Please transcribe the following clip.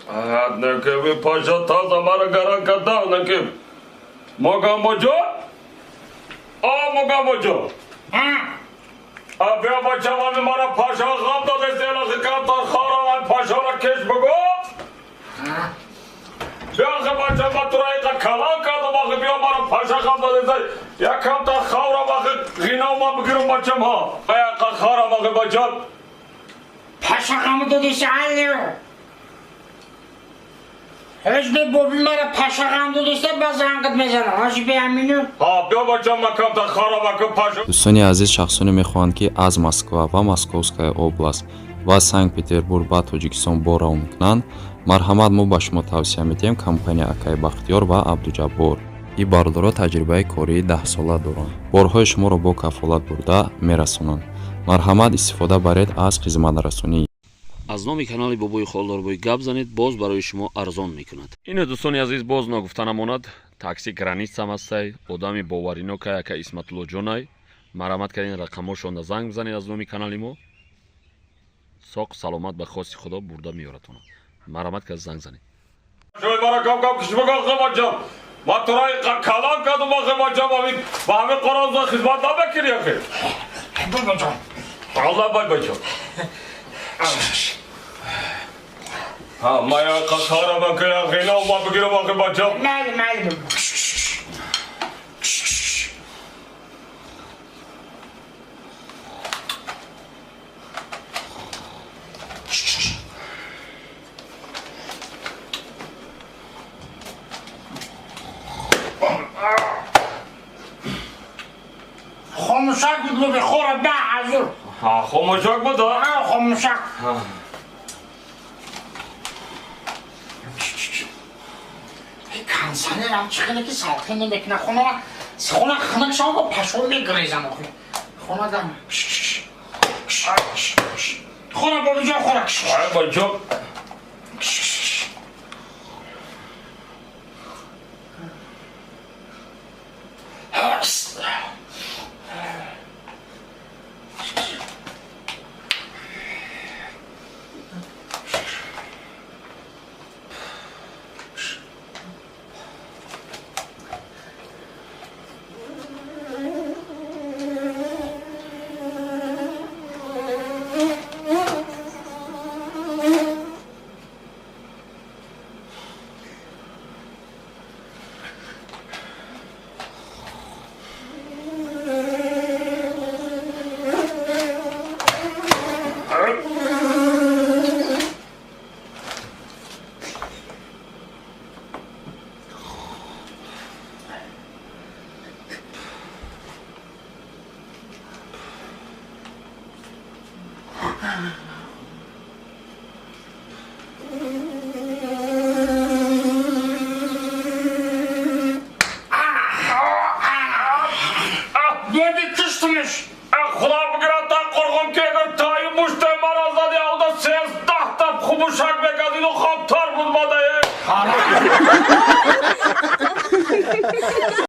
Однако вы пожалуйста за Маргарака, однако. Могамоджо? А Могамоджо? А бя бачаван мара паша гамда десела хиката хараван пашара кеш бого? Бя бачава турайка каланка да бах бя мара паша гамда десела якамта хавра бах гинаума бгиру бачама. Ая хара бах бачам. Паша гамда десела. Özbe bobimara paşa kandı dese bazangıt mezana. Hoş be aminu. Бя бачама камта хара бах паша. дӯстони азиз шахсоне мехоҳанд ки аз москва ва московская област ва санкт петербург ба тоҷикистон боро мекунанд, марҳамат, мо ба шумо тавсия медиҳем компания акаи бахтиёр ва абдуҷаббор. ин бародаро таҷрибаи кории 10 сола доранд. борҳои шуморо бо кафолат бурда мерасонанд. марҳамат, истифода баред аз хизматрасонӣ. аз номи канали бобои холдорбои гап занед, боз барои шумо арзон мекунад. Ино дӯстони азиз, боз ногуфта намонад, такси границам ҳастай, одами боваринокай ака Исматуллоҷонай. марҳамат кардин рақамошонда занг бизанед аз номи канали мо. соқ саломат ба хости худо бурда меёратонад. марҳамат кард занг занед. Шои бара кам кишмага хабачам. Ма турай калан каду ма хабачам амин ба ҳамин қороза хизмат намекунӣ ахи. Babacan. Алла бай бачам. Ha maya khara ba kya khina ma bgira ba ke bacham. Mal. Xomuşak bu be xora da hazır. Ha khomoshak bu da. Ha xomuşak. Kansaneram çıkını ki salkını bekle xona xınık şama paşol megrizam oxu. Xona da. Xona babacan xona. Ay bacham.